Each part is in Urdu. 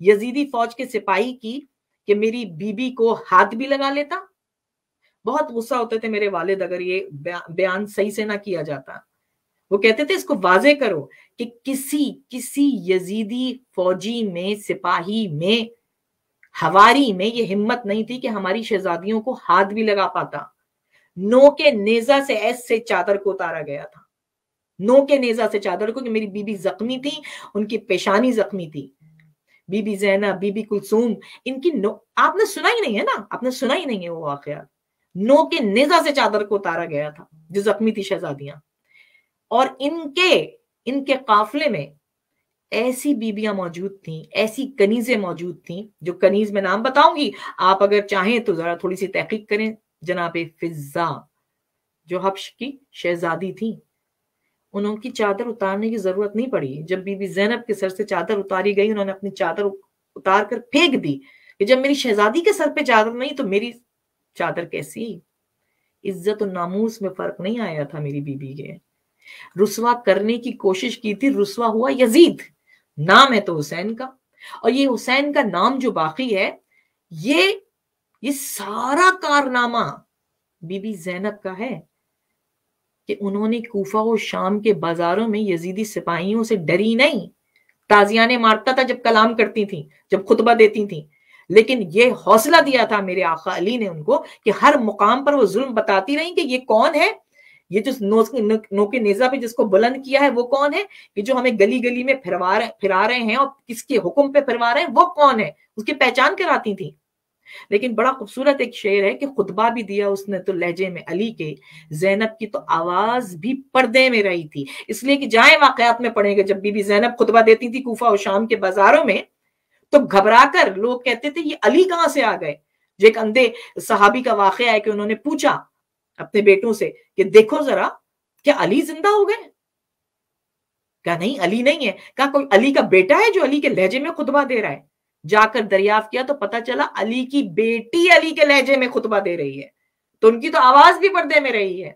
یزیدی فوج کے سپاہی کی کہ میری بیوی کو ہاتھ بھی لگا لیتا. بہت غصہ ہوتے تھے میرے والد اگر یہ بیان صحیح سے نہ کیا جاتا. وہ کہتے تھے اس کو واضح کرو کہ کسی یزیدی فوجی میں، سپاہی میں، ہواری میں یہ ہمت نہیں تھی کہ ہماری شہزادیوں کو ہاتھ بھی لگا پاتا. نو کے نیزہ سے ایسے چادر کو اتارا گیا تھا، نو کے نیزہ سے چادر کو، کہ میری بیوی زخمی تھی، ان کی پیشانی زخمی تھی. Bibi Zainab, Bibi Kulsoom, ان کی آپ نے سنا ہی نہیں ہے نا، آپ نے سنا ہی نہیں ہے وہ واقعات. نو کے نیزہ سے چادر کو اتارا گیا تھا جو زخمی تھی شہزادیاں. اور ان کے قافلے میں ایسی بیبیاں موجود تھیں، ایسی کنیزیں موجود تھیں، جو کنیز میں نام بتاؤں گی، آپ اگر چاہیں تو ذرا تھوڑی سی تحقیق کریں. جناب فضہ جو حبش کی شہزادی تھی، انہوں کی چادر اتارنے کی ضرورت نہیں پڑی. جب بی بی زینب کے سر سے چادر اتاری گئی، انہوں نے اپنی چادر اتار کر پھینک دی کہ جب میری شہزادی کے سر پہ چادر نہیں تو میری چادر کیسی. عزت و ناموس میں فرق نہیں آیا تھا میری بیوی کے. رسوا کرنے کی کوشش کی تھی، رسوا ہوا یزید. نام ہے تو حسین کا، اور یہ حسین کا نام جو باقی ہے، یہ سارا کارنامہ بی بی زینب کا ہے کہ انہوں نے کوفہ و شام کے بازاروں میں یزیدی سپاہیوں سے ڈری نہیں. تازیانے مارتا تھا جب کلام کرتی تھیں، جب خطبہ دیتی تھیں، لیکن یہ حوصلہ دیا تھا میرے آقا علی نے ان کو کہ ہر مقام پر وہ ظلم بتاتی رہیں کہ یہ کون ہے، یہ جو نو کے نیزہ پہ جس کو بلند کیا ہے وہ کون ہے، کہ جو ہمیں گلی گلی میں پھرا رہے ہیں اور کس کے حکم پہ پھروا رہے ہیں وہ کون ہے، اس کی پہچان کراتی تھی. لیکن بڑا خوبصورت ایک شعر ہے کہ خطبہ بھی دیا اس نے تو لہجے میں علی کے، زینب کی تو آواز بھی پردے میں رہی تھی. اس لیے کہ جائیں واقعات میں پڑھیں گے، جب بی بی زینب خطبہ دیتی تھی کوفہ و شام کے بازاروں میں تو گھبرا کر لوگ کہتے تھے یہ علی کہاں سے آ گئے. جو ایک اندھے صحابی کا واقعہ ہے کہ انہوں نے پوچھا اپنے بیٹوں سے کہ دیکھو ذرا کیا علی زندہ ہو گئے؟ کہا نہیں علی نہیں ہے. کہا کوئی علی کا بیٹا ہے جو علی کے لہجے میں خطبہ دے رہا ہے. جا کر دریافت کیا تو پتا چلا علی کی بیٹی علی کے لہجے میں خطبہ دے رہی ہے، تو ان کی تو آواز بھی پردے میں رہی ہے.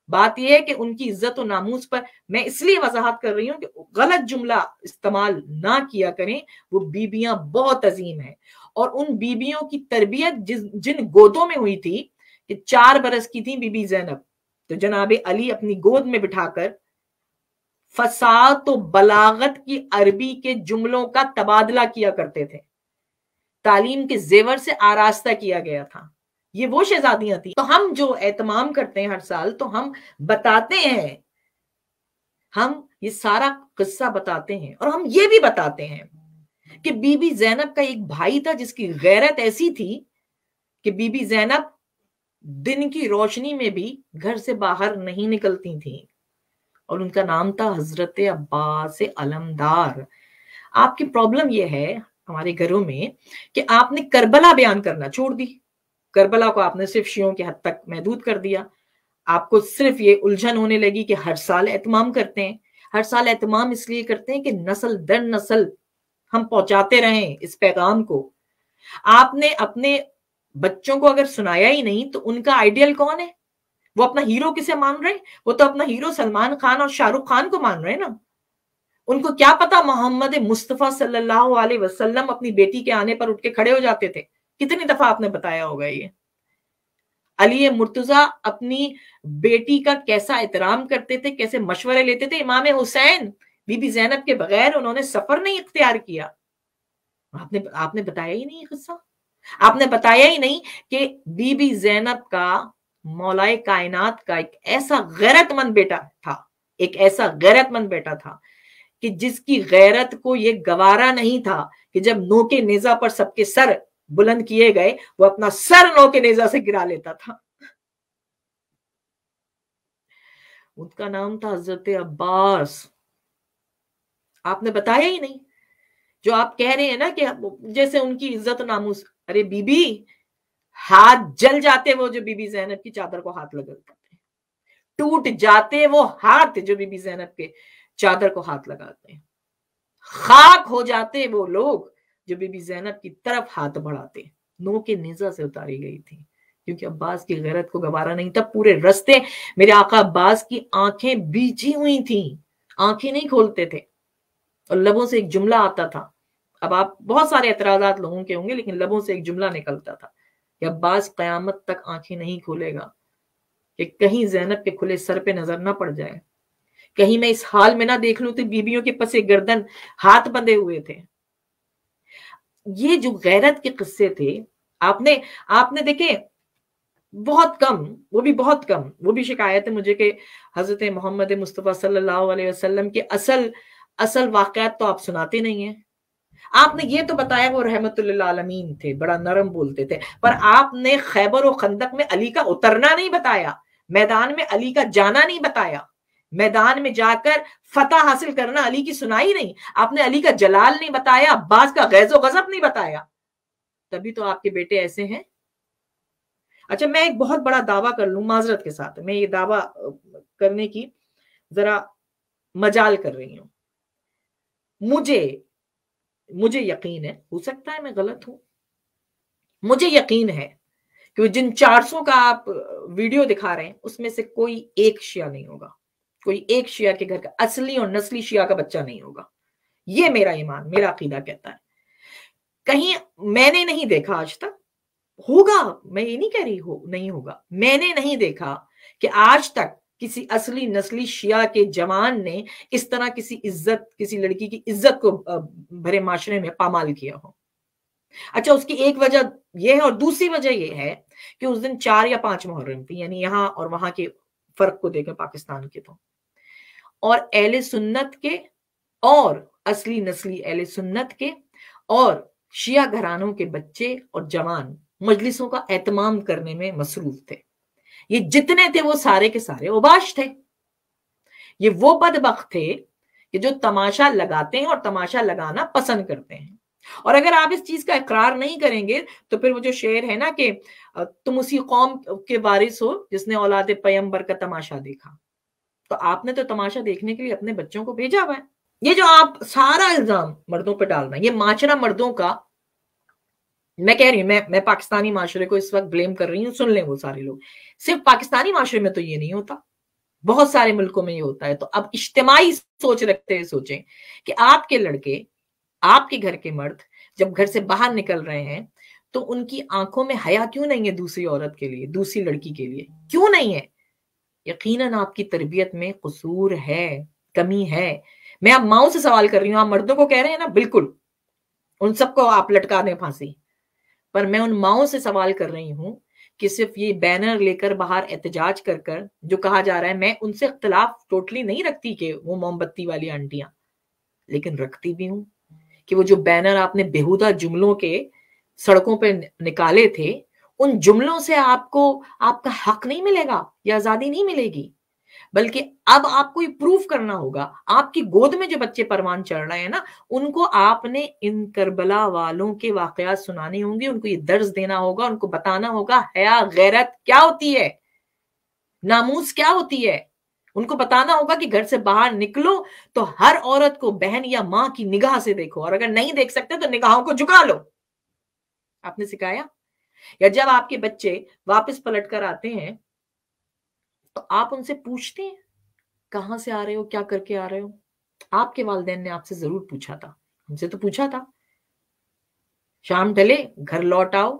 بات یہ ہے کہ ان کی عزت و ناموس پر میں اس لیے وضاحت کر رہی ہوں کہ غلط جملہ استعمال نہ کیا کریں. وہ بیبیاں بہت عظیم ہیں، اور ان بیبیوں کی تربیت جن گودوں میں ہوئی تھی کہ 4 برس کی تھی بی بی زینب، تو جناب علی اپنی گود میں بٹھا کر فصاحت و بلاغت کی عربی کے جملوں کا تبادلہ کیا کرتے تھے. تعلیم کے زیور سے آراستہ کیا گیا تھا. یہ وہ شہزادیاں تھیں. تو ہم جو اہتمام کرتے ہیں ہر سال، تو ہم بتاتے ہیں، ہم یہ سارا قصہ بتاتے ہیں، اور ہم یہ بھی بتاتے ہیں کہ بی بی زینب کا ایک بھائی تھا جس کی غیرت ایسی تھی کہ بی بی زینب دن کی روشنی میں بھی گھر سے باہر نہیں نکلتی تھیں، اور ان کا نام تھا حضرت عباس علمدار. آپ کی پرابلم یہ ہے ہمارے گھروں میں کہ آپ نے کربلا بیان کرنا چھوڑ دی. کربلا کو آپ نے صرف شیعوں کے حد تک محدود کر دیا. آپ کو صرف یہ الجھن ہونے لگی کہ ہر سال اہتمام کرتے ہیں. ہر سال اہتمام اس لیے کرتے ہیں کہ نسل در نسل ہم پہنچاتے رہیں اس پیغام کو. آپ نے اپنے بچوں کو اگر سنایا ہی نہیں تو ان کا آئیڈیل کون ہے؟ وہ اپنا ہیرو کسے مان رہے ہیں؟ وہ تو اپنا ہیرو سلمان خان اور شاہ رخ خان کو مان رہے ہیں نا. ان کو کیا پتا محمد مصطفیٰ صلی اللہ علیہ وسلم اپنی بیٹی کے آنے پر اٹھ کے کھڑے ہو جاتے تھے. کتنی دفعہ آپ نے بتایا ہوگا یہ. علی مرتضیٰ اپنی بیٹی کا کیسا احترام کرتے تھے، کیسے مشورے لیتے تھے. امام حسین بی بی زینب کے بغیر انہوں نے سفر نہیں اختیار کیا. آپ نے بتایا ہی نہیں قصہ. آپ نے بتایا ہی نہیں کہ بی بی زینب کا مولائے کائنات کا ایک ایسا غیرت مند بیٹا تھا، ایک ایسا غیرت مند بیٹا تھا کہ جس کی غیرت کو یہ گوارا نہیں تھا کہ جب نو کے نیزہ پر سب کے سر بلند کیے گئے وہ اپنا سر نو کے نیزہ سے گرا لیتا تھا. ان کا نام تھا حضرت عباس. آپ نے بتایا ہی نہیں. جو آپ کہہ رہے ہیں نا کہ جیسے ان کی عزت و ناموس، ارے بی بی ہاتھ جل جاتے وہ جو بی بی زینب کی چادر کو ہاتھ لگاتے، ٹوٹ جاتے وہ ہاتھ جو بی بی زینب کے چادر کو ہاتھ لگاتے ہیں، خاک ہو جاتے وہ لوگ جو بی بی زینب کی طرف ہاتھ بڑھاتے. نو کے نیزہ سے اتاری گئی تھی کیونکہ عباس کی غیرت کو گوارا نہیں تھا. پورے رستے میرے آقا عباس کی آنکھیں بیچی ہوئی تھیں، آنکھیں نہیں کھولتے تھے، اور لبوں سے ایک جملہ آتا تھا اب آپ بہت سارے اعتراضات لوگوں کے ہوں گے، لیکن لبوں سے ایک جملہ نکلتا تھا کہ عباس قیامت تک آنکھیں نہیں کھولے گا کہ کہیں زینب کے کھلے سر پہ نظر نہ پڑ جائے، کہیں میں اس حال میں نہ دیکھ لوں تو بیویوں کے پسے گردن ہاتھ بندھے ہوئے تھے۔ یہ جو غیرت کے قصے تھے، آپ نے دیکھیں بہت کم، وہ بھی بہت کم، وہ بھی شکایت ہے مجھے کہ حضرت محمد مصطفیٰ صلی اللہ علیہ وسلم کے اصل واقعات تو آپ سناتے نہیں ہیں۔ آپ نے یہ تو بتایا وہ رحمت للعالمین تھے، بڑا نرم بولتے تھے، پر آپ نے خیبر و خندق میں علی کا اترنا نہیں بتایا، میدان میں علی کا جانا نہیں بتایا، میدان میں جا کر فتح حاصل کرنا علی کی سنائی نہیں، آپ نے علی کا جلال نہیں بتایا، عباس کا غیظ و غضب نہیں بتایا، تبھی تو آپ کے بیٹے ایسے ہیں۔ اچھا میں ایک بہت بڑا دعویٰ کر لوں معذرت کے ساتھ، میں یہ دعویٰ کرنے کی ذرا مجال کر رہی ہوں، مجھے یقین ہے، ہو سکتا ہے میں غلط ہوں، مجھے یقین ہے کہ جن 400 کا آپ ویڈیو دکھا رہے ہیں اس میں سے کوئی ایک شیعہ نہیں ہوگا، کوئی ایک شیعہ کے گھر کا اصلی اور نسلی شیعہ کا بچہ نہیں ہوگا، یہ میرا ایمان، میرا عقیدہ کہتا ہے۔ کہیں میں نے نہیں دیکھا آج تک، ہوگا، میں یہ نہیں کہہ رہی نہیں ہوگا، میں نے نہیں دیکھا کہ آج تک کسی اصلی نسلی شیعہ کے جوان نے اس طرح کسی لڑکی کی عزت کو بھرے معاشرے میں پامال کیا ہو۔ اچھا اس کی ایک وجہ یہ ہے، اور دوسری وجہ یہ ہے کہ اس دن 4 یا 5 محرم تھی، یعنی یہاں اور وہاں کے فرق کو دیکھیں پاکستان کے تو، اور اہل سنت کے اور اصلی نسلی اہل سنت کے اور شیعہ گھرانوں کے بچے اور جوان مجلسوں کا اہتمام کرنے میں مصروف تھے۔ یہ جتنے تھے وہ سارے کے سارے اوباش تھے، یہ وہ بدبخت تھے کہ جو تماشا لگاتے ہیں اور تماشا لگانا پسند کرتے ہیں۔ اور اگر آپ اس چیز کا اقرار نہیں کریں گے تو پھر وہ جو شعر ہے نا کہ تم اسی قوم کے وارث ہو جس نے اولاد پیغمبر کا تماشا دیکھا، تو آپ نے تو تماشا دیکھنے کے لیے اپنے بچوں کو بھیجا ہوا ہے۔ یہ جو آپ سارا الزام مردوں پہ ڈال رہے ہیں، یہ معاشرہ مردوں کا، میں کہہ رہی ہوں، میں پاکستانی معاشرے کو اس وقت بلیم کر رہی ہوں، سن لیں وہ سارے لوگ، صرف پاکستانی معاشرے میں تو یہ نہیں ہوتا، بہت سارے ملکوں میں یہ ہوتا ہے۔ تو اب اجتماعی سوچ رکھتے ہوئے سوچیں کہ آپ کے لڑکے، آپ کے گھر کے مرد جب گھر سے باہر نکل رہے ہیں تو ان کی آنکھوں میں حیا کیوں نہیں ہے دوسری عورت کے لیے، دوسری لڑکی کے لیے کیوں نہیں ہے؟ یقیناً آپ کی تربیت میں قصور ہے، کمی ہے۔ میں اب ماؤں سے سوال کر رہی ہوں، آپ مردوں کو کہہ رہے ہیں نا، بالکل ان سب کو آپ لٹکا دیں پھانسی، پر میں ان ماؤں سے سوال کر رہی ہوں کہ صرف یہ بینر لے کر باہر احتجاج کر جو کہا جا رہا ہے، میں ان سے اختلاف ٹوٹلی نہیں رکھتی کہ وہ موم بتی والی آنٹیاں، لیکن رکھتی بھی ہوں کہ وہ جو بینر آپ نے بیہودہ جملوں کے سڑکوں پہ نکالے تھے، ان جملوں سے آپ کا حق نہیں ملے گا یا آزادی نہیں ملے گی، بلکہ اب آپ کو یہ پروف کرنا ہوگا۔ آپ کی گود میں جو بچے پروان چڑھ رہے ہیں نا، ان کو آپ نے ان کربلا والوں کے واقعات سنانے ہوں گے، ان کو یہ درس دینا ہوگا، ان کو بتانا ہوگا حیا غیرت کیا ہوتی ہے، ناموس کیا ہوتی ہے، ان کو بتانا ہوگا کہ گھر سے باہر نکلو تو ہر عورت کو بہن یا ماں کی نگاہ سے دیکھو، اور اگر نہیں دیکھ سکتے تو نگاہوں کو جھکا لو۔ آپ نے سکھایا؟ یا جب آپ کے بچے واپس پلٹ کر آتے ہیں تو آپ ان سے پوچھتے ہیں کہاں سے آ رہے ہو، کیا کر کے آ رہے ہو؟ آپ کے والدین نے آپ سے ضرور پوچھا تھا، ہم سے تو پوچھا تھا، شام ڈھلے گھر لوٹ آؤ،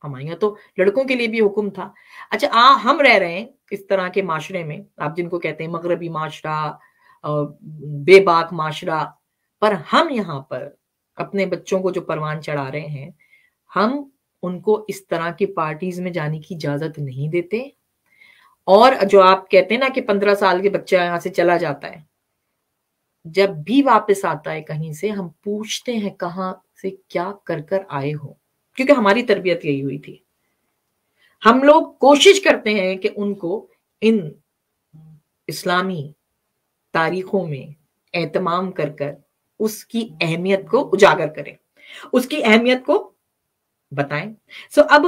ہمارے یہاں تو لڑکوں کے لیے بھی حکم تھا۔ اچھا ہم رہ رہے ہیں اس طرح کے معاشرے میں، آپ جن کو کہتے ہیں مغربی معاشرہ، بے باک معاشرہ، پر ہم یہاں پر اپنے بچوں کو جو پروان چڑھا رہے ہیں، ہم ان کو اس طرح کی پارٹیز میں جانے کی اجازت نہیں دیتے۔ اور جو آپ کہتے ہیں نا کہ 15 سال کے بچہ یہاں سے چلا جاتا ہے، جب بھی واپس آتا ہے کہیں سے، ہم پوچھتے ہیں کہاں سے کیا کر آئے ہو، کیونکہ ہماری تربیت یہی ہوئی تھی۔ ہم لوگ کوشش کرتے ہیں کہ ان کو ان اسلامی تاریخوں میں اہتمام کر اس کی اہمیت کو اجاگر کریں، اس کی اہمیت کو بتائیں۔ اب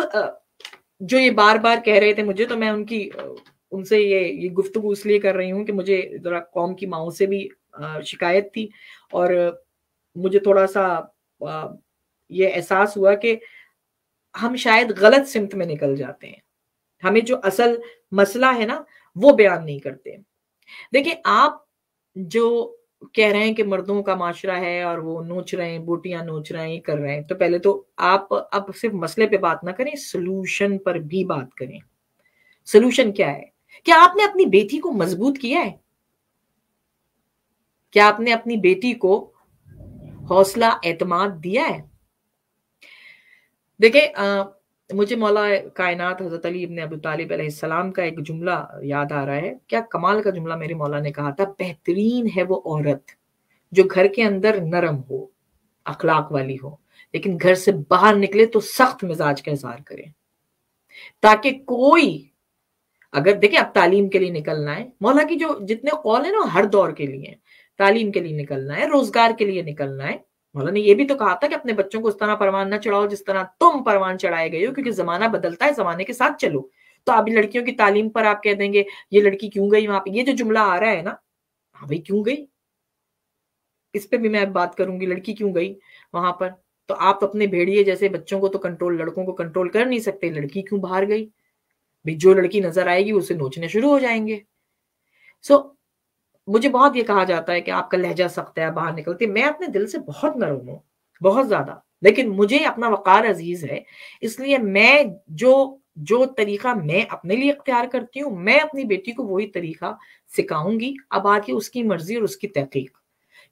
جو یہ بار بار کہہ رہے تھے مجھے، تو میں ان سے یہ گفتگو اس لیے کر رہی ہوں کہ مجھے ذرا قوم کی ماؤں سے بھی شکایت تھی، اور مجھے تھوڑا سا یہ احساس ہوا کہ ہم شاید غلط سمت میں نکل جاتے ہیں، ہمیں جو اصل مسئلہ ہے نا وہ بیان نہیں کرتے۔ دیکھیں آپ جو کہہ رہے ہیں کہ مردوں کا معاشرہ ہے اور وہ نوچ رہے ہیں، بوٹیاں نوچ رہے ہیں، یہ کر رہے ہیں، تو پہلے تو آپ اب صرف مسئلے پہ بات نہ کریں، سلوشن پر بھی بات کریں۔ سلوشن کیا ہے؟ کیا آپ نے اپنی بیٹی کو مضبوط کیا ہے؟ کیا آپ نے اپنی بیٹی کو حوصلہ اعتماد دیا ہے؟ دیکھیں، مجھے مولا کائنات حضرت علی ابن ابو طالب علیہ السلام کا ایک جملہ یاد آ رہا ہے، کیا کمال کا جملہ میرے مولا نے کہا تھا، بہترین ہے وہ عورت جو گھر کے اندر نرم ہو، اخلاق والی ہو، لیکن گھر سے باہر نکلے تو سخت مزاج کا اظہار کرے، تاکہ کوئی، اگر دیکھیں اب تعلیم کے لیے نکلنا ہے، مولا کی جو جتنے قول ہیں نا ہر دور کے لیے ہیں، تعلیم کے لیے نکلنا ہے، روزگار کے لیے نکلنا ہے۔ مولا نے یہ بھی تو کہا تھا کہ اپنے بچوں کو اس طرح پروان نہ چڑھاؤ جس طرح تم پروان چڑھائے گئے ہو، کیونکہ زمانہ بدلتا ہے، زمانے کے ساتھ چلو۔ تو اب لڑکیوں کی تعلیم پر آپ کہہ دیں گے یہ لڑکی کیوں گئی وہاں پہ، یہ جو جملہ آ رہا ہے نا، ہاں بھائی کیوں گئی، اس پہ بھی میں بات کروں گی، لڑکی کیوں گئی وہاں پر؟ تو آپ اپنے بھیڑیے جیسے بچوں کو تو کنٹرول، لڑکوں کو کنٹرول کر نہیں سکتے، لڑکی کیوں باہر گئی؟ بھائی جو لڑکی نظر آئے گی اسے نوچنے شروع ہو جائیں گے۔ مجھے بہت یہ کہا جاتا ہے کہ آپ کا لہجہ سخت ہے، باہر نکلتے، میں اپنے دل سے بہت نرم ہوں، بہت زیادہ، لیکن مجھے اپنا وقار عزیز ہے، اس لیے میں جو طریقہ میں اپنے لیے اختیار کرتی ہوں، میں اپنی بیٹی کو وہی طریقہ سکھاؤں گی۔ اب آگے اس کی مرضی اور اس کی تحقیق،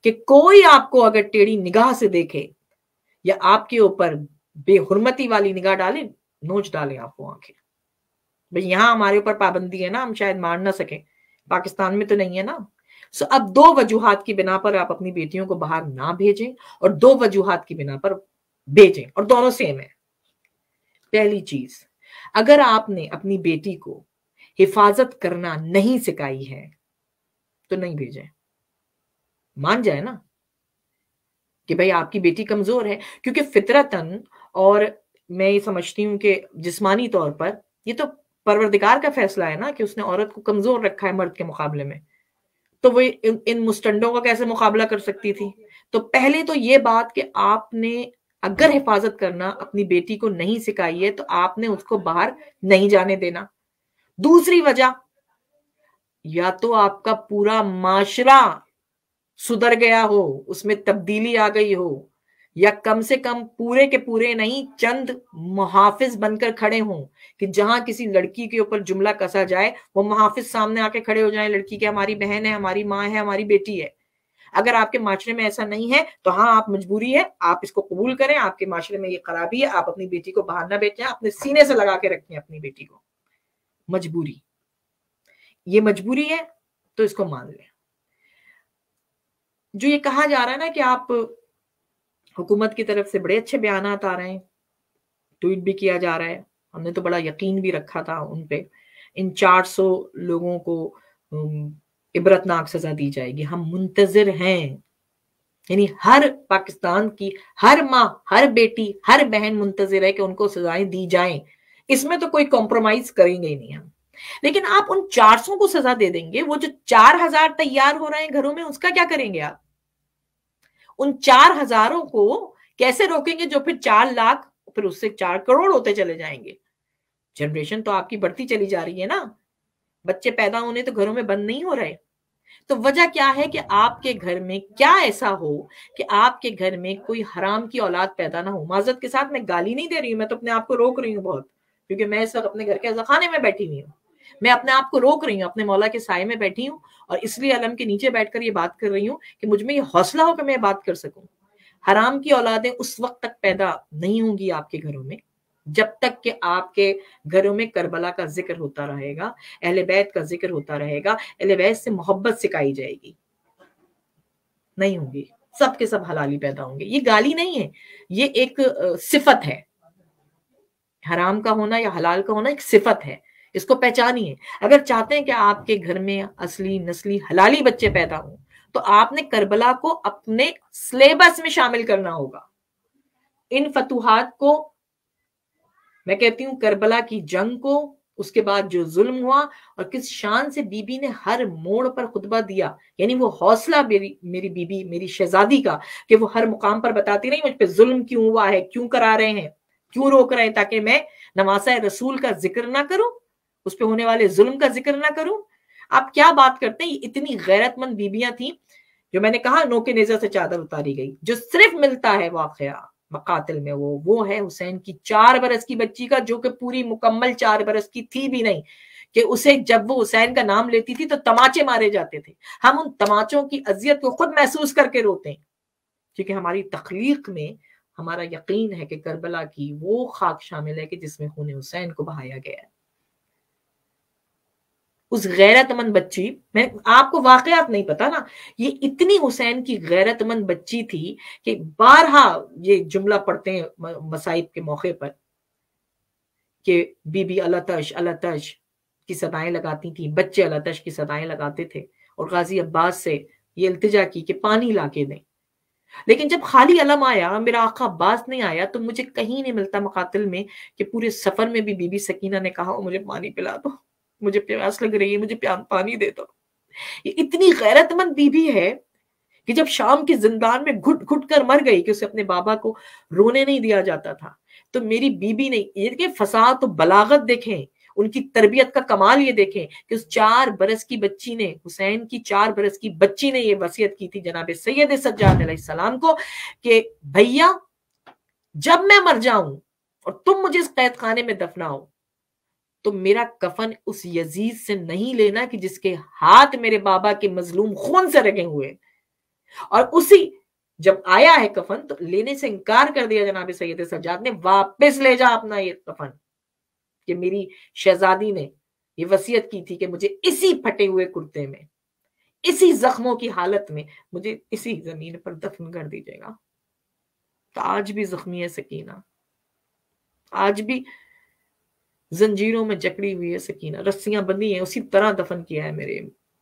کہ کوئی آپ کو اگر ٹیڑھی نگاہ سے دیکھے یا آپ کے اوپر بے حرمتی والی نگاہ ڈالے، نوچ ڈالے آپ کو آنکھیں۔ بھئی یہاں ہمارے اوپر پابندی ہے نا، ہم شاید مار نہ سکیں، پاکستان میں تو نہیں ہے نا۔ اب دو وجوہات کی بنا پر آپ اپنی بیٹیوں کو باہر نہ بھیجیں، اور دو وجوہات کی بنا پر بھیجیں، اور دونوں سیم ہے۔ پہلی چیز، اگر آپ نے اپنی بیٹی کو حفاظت کرنا نہیں سکھائی ہے تو نہیں بھیجیں، مان جائے نا کہ بھئی آپ کی بیٹی کمزور ہے، کیونکہ فطرتاً، اور میں یہ سمجھتی ہوں کہ جسمانی طور پر یہ تو پروردگار کا فیصلہ ہے نا کہ اس نے عورت کو کمزور رکھا ہے مرد کے مقابلے میں، تو وہ ان مستنڈوں کا کیسے مقابلہ کر سکتی تھی؟ تو پہلے تو یہ بات کہ آپ نے اگر حفاظت کرنا اپنی بیٹی کو نہیں سکھائی ہے تو آپ نے اس کو باہر نہیں جانے دینا۔ دوسری وجہ، یا تو آپ کا پورا معاشرہ سدھر گیا ہو، اس میں تبدیلی آ گئی ہو، یا کم سے کم پورے کے پورے نہیں، چند محافظ بن کر کھڑے ہوں کہ جہاں کسی لڑکی کے اوپر جملہ کسا جائے وہ محافظ سامنے آ کے کھڑے ہو جائیں، لڑکی کے ہماری بہن ہے، ہماری ماں ہے، ہماری بیٹی ہے۔ اگر آپ کے معاشرے میں ایسا نہیں ہے تو ہاں آپ مجبوری ہے، آپ اس کو قبول کریں، آپ کے معاشرے میں یہ خرابی ہے، آپ اپنی بیٹی کو باہر نہ بیچیں، اپنے سینے سے لگا کے رکھیں اپنی بیٹی کو، مجبوری، یہ مجبوری ہے تو اس کو مان لیں۔ جو یہ کہا جا رہا ہے نا کہ آپ، حکومت کی طرف سے بڑے اچھے بیانات آ رہے ہیں، ٹویٹ بھی کیا جا رہا ہے، ہم نے تو بڑا یقین بھی رکھا تھا ان پہ، ان 400 لوگوں کو عبرتناک سزا دی جائے گی، ہم منتظر ہیں، یعنی ہر پاکستان کی ہر ماں، ہر بیٹی، ہر بہن منتظر ہے کہ ان کو سزائیں دی جائیں، اس میں تو کوئی کمپرومائز کریں گے ہی نہیں ہم۔ لیکن آپ ان 400 کو سزا دے دیں گے، وہ جو 4000 تیار ہو رہے ہیں گھروں میں، اس کا کیا کریں گے آپ؟ ان 4000 کو کیسے روکیں گے جو پھر 4 لاکھ، پھر اس سے 4 کروڑ ہوتے چلے جائیں گے؟ جنریشن تو آپ کی بڑھتی چلی جا رہی ہے نا، بچے پیدا ہونے تو گھروں میں بند نہیں ہو رہے۔ تو وجہ کیا ہے کہ آپ کے گھر میں کیا ایسا ہو کہ آپ کے گھر میں کوئی حرام کی اولاد پیدا نہ ہو۔ معذرت کے ساتھ میں گالی نہیں دے رہی ہوں، میں تو اپنے آپ کو روک رہی ہوں بہت، کیونکہ میں اس وقت اپنے گھر کے خانے میں بیٹھی ہوئی ہوں، میں اپنے آپ کو روک رہی ہوں، اپنے مولا کے سائے میں بیٹھی ہوں، اور اس لیے علم کے نیچے بیٹھ کر یہ بات کر رہی ہوں کہ مجھ میں یہ حوصلہ ہو کہ میں بات کر سکوں۔ حرام کی اولادیں اس وقت تک پیدا نہیں ہوں گی آپ کے گھروں میں جب تک کہ آپ کے گھروں میں کربلا کا ذکر ہوتا رہے گا، اہل بیت کا ذکر ہوتا رہے گا، اہل بیت سے محبت سکھائی جائے گی، نہیں ہوں گی، سب کے سب حلالی پیدا ہوں گے۔ یہ گالی نہیں ہے، یہ ایک صفت ہے، حرام کا ہونا یا حلال کا ہونا ایک صفت ہے، اس کو پہچانیے۔ اگر چاہتے ہیں کہ آپ کے گھر میں اصلی نسلی حلالی بچے پیدا ہوں تو آپ نے کربلا کو اپنے سلیبس میں شامل کرنا ہوگا۔ ان فتوحات کو، میں کہتی ہوں کربلا کی جنگ کو، اس کے بعد جو ظلم ہوا اور کس شان سے بی بی نے ہر موڑ پر خطبہ دیا، یعنی وہ حوصلہ میری بی بی، میری شہزادی کا، کہ وہ ہر مقام پر بتاتی رہی مجھ پہ ظلم کیوں ہوا ہے، کیوں کرا رہے ہیں، کیوں روک رہے ہیں، تاکہ میں نواسہ رسول کا ذکر نہ کروں، اس پہ ہونے والے ظلم کا ذکر نہ کروں۔ آپ کیا بات کرتے ہیں، یہ اتنی غیرت مند بیبیاں تھیں جو میں نے کہا نوکے نیزہ سے چادر اتاری گئی، جو صرف ملتا ہے واقعہ مقاتل میں وہ ہے حسین کی 4 برس کی بچی کا، جو کہ پوری مکمل 4 برس کی تھی بھی نہیں، کہ اسے جب وہ حسین کا نام لیتی تھی تو تماچے مارے جاتے تھے۔ ہم ان تماچوں کی اذیت کو خود محسوس کر کے روتے ہیں، کیونکہ ہماری تخلیق میں ہمارا یقین ہے کہ کربلا کی وہ خاک شامل ہے کہ جس میں خون حسین کو بہایا گیا ہے۔ اس غیرت مند بچی، میں آپ کو واقعات نہیں پتا نا، یہ اتنی حسین کی غیرت مند بچی تھی کہ بارہا یہ جملہ پڑھتے ہیں مصائب کے موقع پر کہ بی بی الاتش الاتش کی صدائیں لگاتی تھی، بچے الاتش کی صدائیں لگاتے تھے، اور غازی عباس سے یہ التجا کی کہ پانی لا کے دیں۔ لیکن جب خالی علم آیا، میرا آقا عباس نہیں آیا، تو مجھے کہیں نہیں ملتا مقاتل میں کہ پورے سفر میں بھی بی بی سکینہ نے کہا مجھے پانی پلا دو، مجھے پیاس لگ رہی ہے، مجھے پانی دے دو۔ یہ اتنی غیرت مند بی بی ہے کہ جب شام کی زندان میں گھٹ گھٹ کر مر گئی کہ اسے اپنے بابا کو رونے نہیں دیا جاتا تھا، تو میری بی بی نے یہ کہ فصاحت و بلاغت دیکھیں، ان کی تربیت کا کمال یہ دیکھیں کہ اس 4 برس کی بچی نے، حسین کی 4 برس کی بچی نے یہ وصیت کی تھی جناب سید سجاد علیہ السلام کو کہ بھیا جب میں مر جاؤں اور تم مجھے اس قید خانے میں دفناؤ تو میرا کفن اس یزید سے نہیں لینا کہ جس کے ہاتھ میرے بابا کے مظلوم خون سے رگے ہوئے، اور اسی جب آیا ہے کفن تو لینے سے انکار کر دیا جناب سید سجاد نے، واپس لے جا اپنا یہ کفن، کہ میری شہزادی نے یہ وصیت کی تھی کہ مجھے اسی پھٹے ہوئے کرتے میں، اسی زخموں کی حالت میں مجھے اسی زمین پر دفن کر دیجیے گا۔ تو آج بھی زخمی ہے سکینہ، آج بھی زنجیروں میں جکڑی ہوئی ہے سکینہ، رسیاں بندھی ہیں، اسی طرح دفن کیا ہے میرے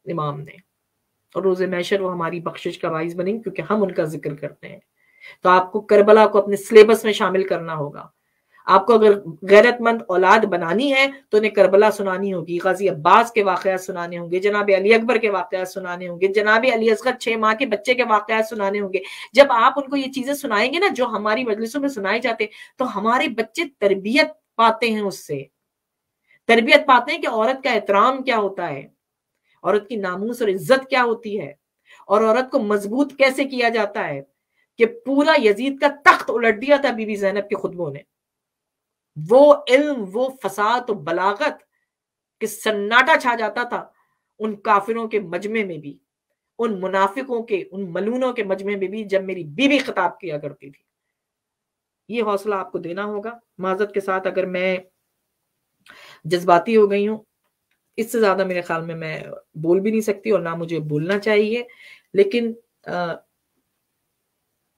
امام نے، اور روز محشر وہ ہماری بخشش کا باعث بنیں کیونکہ ہم ان کا ذکر کرتے ہیں۔ تو آپ کو کربلا کو اپنے سلیبس میں شامل کرنا ہوگا۔ آپ کو اگر غیرت مند اولاد بنانی ہے تو انہیں کربلا سنانی ہوگی، غازی عباس کے واقعات سنانے ہوں گے، جناب علی اکبر کے واقعات سنانے ہوں گے، جناب علی اصغر 6 ماہ کے بچے کے واقعات سنانے ہوں گے۔ جب آپ ان کو یہ چیزیں سنائیں گے نا جو ہماری مجلسوں میں سنائے جاتے ہیں، تو ہمارے بچے تربیت پاتے ہیں، اس سے تربیت پاتے ہیں کہ عورت کا احترام کیا ہوتا ہے، عورت کی ناموس اور عزت کیا ہوتی ہے، اور عورت کو مضبوط کیسے کیا جاتا ہے، کہ پورا یزید کا تخت الٹ دیا تھا بی بی زینب کے خطبوں نے۔ وہ علم، وہ فصاحت و بلاغت کہ سناٹا چھا جاتا تھا ان کافروں کے مجمع میں بھی، ان منافقوں کے، ان ملونوں کے مجمع میں بھی، جب میری بیوی خطاب کیا کرتی تھی۔ یہ حوصلہ آپ کو دینا ہوگا۔ معذرت کے ساتھ اگر میں جذباتی ہو گئی ہوں، اس سے زیادہ میرے خیال میں بول بھی نہیں سکتی اور نہ مجھے بولنا چاہیے، لیکن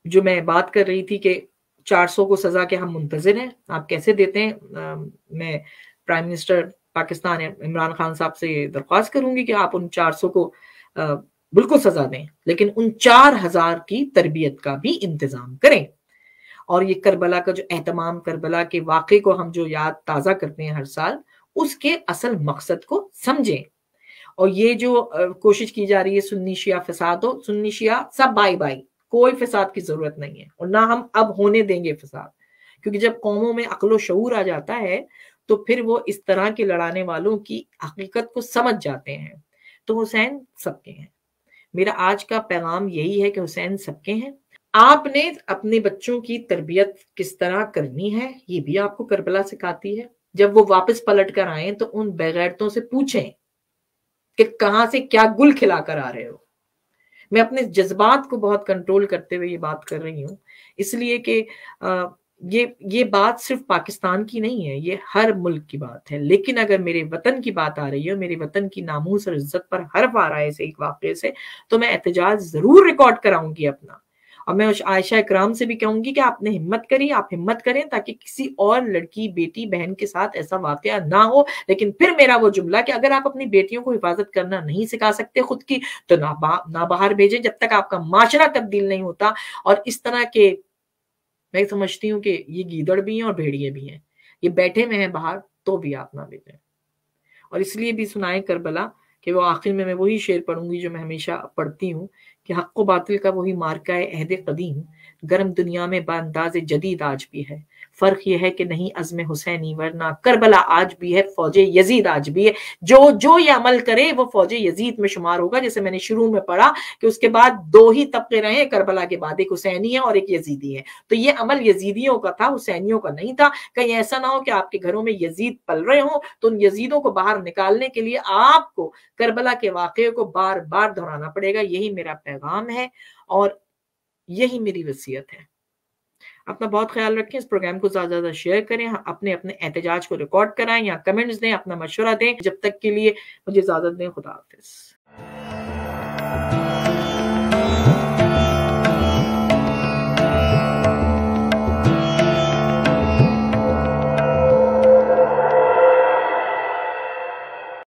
جو میں بات کر رہی تھی کہ 400 کو سزا کے ہم منتظر ہیں، آپ کیسے دیتے ہیں؟ میں پرائم منسٹر پاکستان عمران خان صاحب سے یہ درخواست کروں گی کہ آپ ان 400 کو بالکل سزا دیں، لیکن ان 4000 کی تربیت کا بھی انتظام کریں، اور یہ کربلا کا جو اہتمام، کربلا کے واقعے کو ہم جو یاد تازہ کرتے ہیں ہر سال، اس کے اصل مقصد کو سمجھیں۔ اور یہ جو کوشش کی جا رہی ہے سنی شیعہ فساد ہو، سنی شیعہ سب بائی بائی، کوئی فساد کی ضرورت نہیں ہے، اور نہ ہم اب ہونے دیں گے فساد، کیونکہ جب قوموں میں عقل و شعور آ جاتا ہے تو پھر وہ اس طرح کے لڑانے والوں کی حقیقت کو سمجھ جاتے ہیں۔ تو حسین سب کے ہیں، میرا آج کا پیغام یہی ہے کہ حسین سب کے ہیں۔ آپ نے اپنے بچوں کی تربیت کس طرح کرنی ہے یہ بھی آپ کو کربلا سکھاتی ہے۔ جب وہ واپس پلٹ کر آئیں تو ان بغیرتوں سے پوچھیں کہ کہاں سے کیا گل کھلا کر آ رہے ہو۔ میں اپنے جذبات کو بہت کنٹرول کرتے ہوئے یہ بات کر رہی ہوں، اس لیے کہ یہ بات صرف پاکستان کی نہیں ہے، یہ ہر ملک کی بات ہے، لیکن اگر میرے وطن کی بات آ رہی ہے، میرے وطن کی ناموس اور عزت پر حرف آ رہا ہے ایک واقعے سے، تو میں احتجاج ضرور ریکارڈ کراؤں گی اپنا، اور میں عائشہ اکرام سے بھی کہوں گی کہ آپ نے ہمت کری، آپ ہمت کریں تاکہ کسی اور لڑکی، بیٹی، بہن کے ساتھ ایسا واقعہ نہ ہو۔ لیکن پھر میرا وہ جملہ کہ اگر آپ اپنی بیٹیوں کو حفاظت کرنا نہیں سکھا سکتے خود کی، تو نہ باہر بھیجیں جب تک آپ کا معاشرہ تبدیل نہیں ہوتا۔ اور اس طرح کے میں سمجھتی ہوں کہ یہ گیدڑ بھی ہیں اور بھیڑیے بھی ہیں، یہ بیٹھے ہوئے ہیں باہر، تو بھی آپ نہ بھیجیں۔ اور اس لیے بھی سنائیں کربلا کہ وہ آخر میں وہی شعر پڑھوں گی جو میں ہمیشہ پڑھتی ہوں کہ حق و باطل کا وہی مارکہ عہد قدیم، گرم دنیا میں بانداز جدید آج بھی ہے، فرق یہ ہے کہ نہیں عزم حسینی، ورنہ کربلا آج بھی ہے، فوج یزید آج بھی ہے. جو یہ عمل کرے وہ فوج یزید میں شمار ہوگا. جیسے میں نے شروع میں پڑھا کہ اس کے بعد 2 ہی طبقے رہے ہیں کربلا کے بعد، ایک حسینی ہے اور ایک یزیدی ہے. تو یہ عمل یزیدیوں کا تھا، حسینیوں کا نہیں تھا. کہیں ایسا نہ ہو کہ آپ کے گھروں میں یزید پل رہے ہوں تو ان یزیدوں کو باہر نکالنے کے لیے آپ کو کربلا کے واقعے کو بار بار دہرانا پڑے گا. یہی میرا پیغام ہے اور یہی میری وصیت ہے. اپنا بہت خیال رکھیں، اس پروگرام کو زیادہ زیادہ شیئر کریں، اپنے احتجاج کو ریکارڈ کرائیں یا کمنٹس دیں، اپنا مشورہ دیں. جب تک کے لیے مجھے اجازت دیں، خدا حافظ.